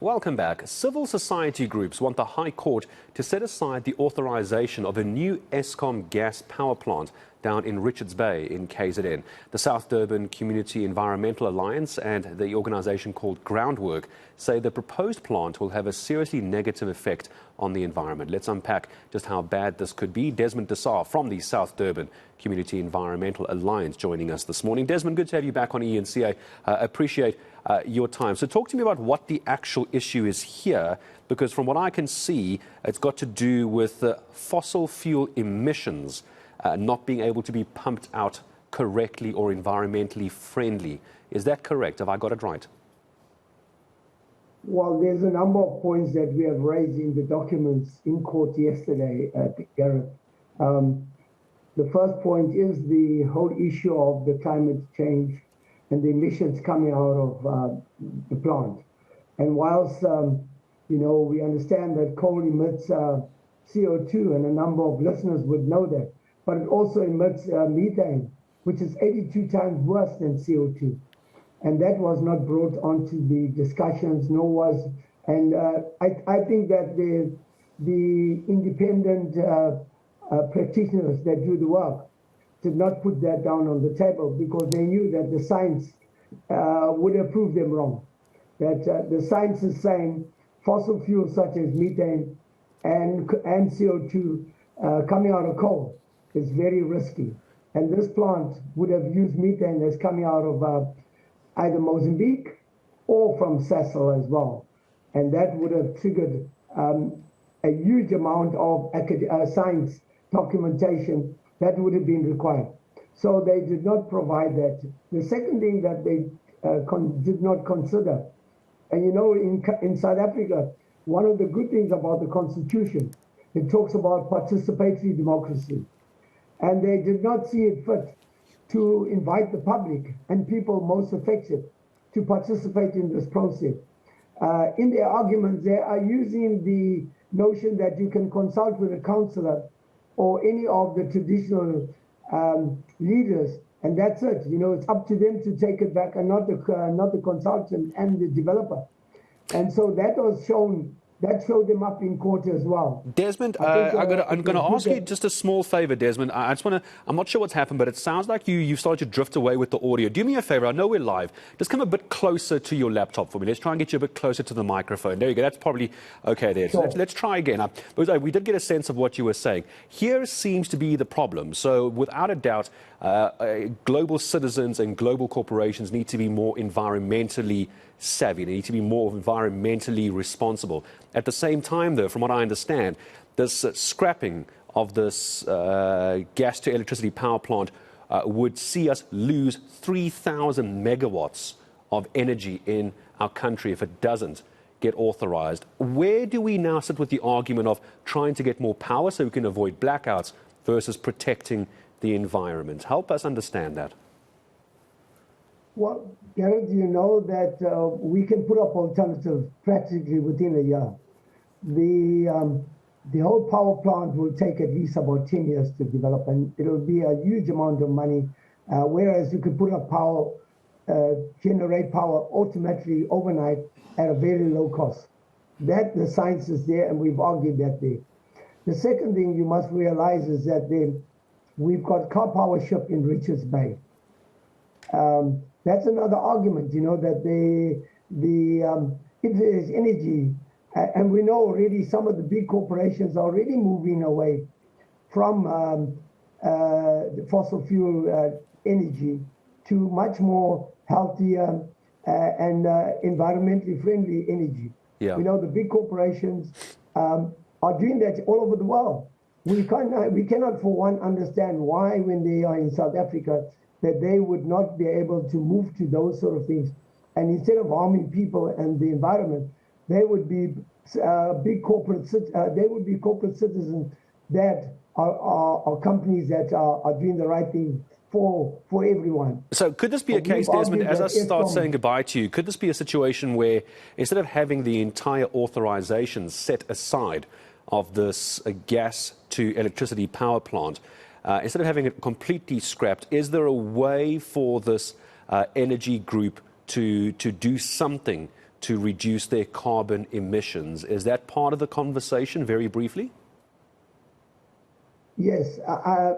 Welcome back. Civil society groups want the High Court to set aside the authorisation of a new Eskom gas power plant down in Richards Bay in KZN. The South Durban Community Environmental Alliance and the organisation called Groundwork say the proposed plant will have a seriously negative effect on the environment. Let's unpack just how bad this could be. Desmond D'Sa from the South Durban Community Environmental Alliance joining us this morning. Desmond, good to have you back on eNCA. Appreciate your time. So talk to me about what the actual issue is here, because from what I can see, it's got to do with fossil fuel emissions not being able to be pumped out correctly or environmentally friendly. Is that correct? Have I got it right? Well, there's a number of points that we have raised in the documents in court yesterday, Gareth. The first point is the whole issue of the climate change and the emissions coming out of the plant. And whilst, we understand that coal emits CO2, and a number of listeners would know that, but it also emits methane, which is 82 times worse than CO2. And that was not brought onto the discussions, nor was, and I think that the independent practitioners that do the work did not put that down on the table, because they knew that the science would have proved them wrong. That the science is saying fossil fuels such as methane and CO2 coming out of coal is very risky. And this plant would have used methane that's coming out of either Mozambique or from Sasol as well. And that would have triggered a huge amount of science documentation that would have been required. So they did not provide that. The second thing that they did not consider, and in South Africa, one of the good things about the Constitution, it talks about participatory democracy. And they did not see it fit to invite the public and people most affected to participate in this process. In their arguments, they are using the notion that you can consult with a councillor or any of the traditional leaders, and that's it. It's up to them to take it back, and not the consultant and the developer. And so that was shown. That showed them up in court as well. Desmond, I'm going to ask you just a small favour, Desmond. I'm not sure what's happened, but it sounds like you started to drift away with the audio. Do me a favour. I know we're live. Just come a bit closer to your laptop for me. Let's try and get you a bit closer to the microphone. There you go. That's probably okay there. Sure. So let's try again. We did get a sense of what you were saying. Here seems to be the problem. So without a doubt, global citizens and global corporations need to be more environmentally savvy. They need to be more environmentally responsible. At the same time, though, from what I understand, this scrapping of this gas to electricity power plant would see us lose 3,000 megawatts of energy in our country if it doesn't get authorized. Where do we now sit with the argument of trying to get more power so we can avoid blackouts versus protecting the environment? Help us understand that. Well, Gareth, you know that we can put up alternatives practically within a year. The whole power plant will take at least about 10 years to develop, and it will be a huge amount of money, whereas you could put up power, generate power automatically overnight at a very low cost. That the science is there, and we've argued that there. The second thing you must realize is that we've got car power ship in Richards Bay. That's another argument, that if there is energy, and we know already some of the big corporations are already moving away from the fossil fuel energy to much more healthier and environmentally friendly energy. Yeah. The big corporations are doing that all over the world. We cannot for one understand why, when they are in South Africa, that they would not be able to move to those sort of things. And instead of harming people and the environment, they would be corporate citizens that are companies that are doing the right thing for everyone. So could this be a case, Desmond, as I start saying goodbye to you, could this be a situation where instead of having the entire authorization set aside of this gas to electricity power plant, instead of having it completely scrapped, is there a way for this energy group to do something to reduce their carbon emissions. Is that part of the conversation, very briefly? Yes,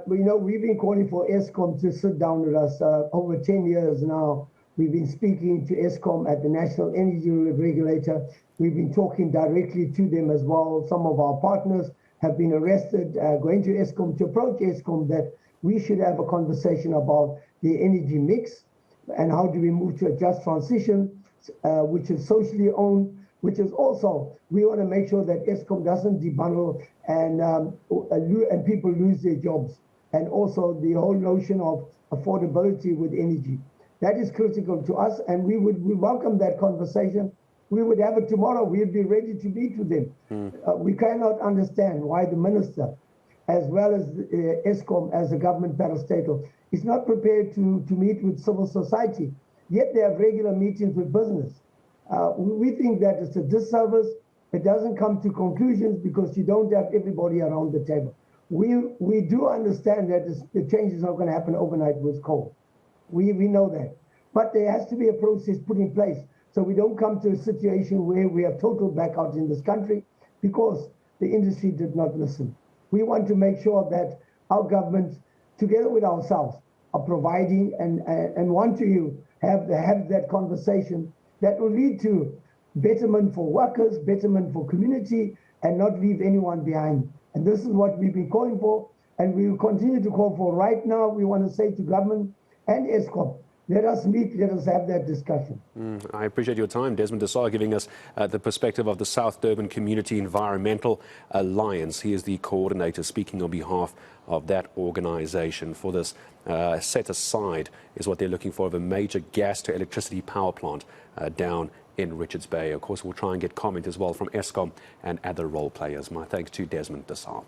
we've been calling for Eskom to sit down with us over 10 years now. We've been speaking to Eskom at the National Energy Regulator. We've been talking directly to them as well. Some of our partners have been arrested, going to Eskom to approach Eskom that we should have a conversation about the energy mix and how do we move to a just transition, which is socially owned, which is also, we want to make sure that Eskom doesn't debundle and people lose their jobs. And also the whole notion of affordability with energy. That is critical to us, and we welcome that conversation. We would have it tomorrow. We'd be ready to meet with them. We cannot understand why the minister, as well as Eskom as a government parastatal, is not prepared to meet with civil society. Yet they have regular meetings with business. We think that it's a disservice. It doesn't come to conclusions because you don't have everybody around the table. We do understand that the change is not going to happen overnight with coal. We know that. But there has to be a process put in place so we don't come to a situation where we have total blackout in this country because the industry did not listen. We want to make sure that our government, together with ourselves, are providing and want to have that conversation that will lead to betterment for workers, betterment for community, and not leave anyone behind. And this is what we've been calling for, and we will continue to call for. Right now, we want to say to government and Eskom, let us meet, let us have that discussion. I appreciate your time, Desmond D'Sa, giving us the perspective of the South Durban Community Environmental Alliance. He is the coordinator, speaking on behalf of that organisation. For this set aside is what they're looking for of a major gas to electricity power plant down in Richards Bay. Of course, we'll try and get comment as well from Eskom and other role players. My thanks to Desmond D'Sa.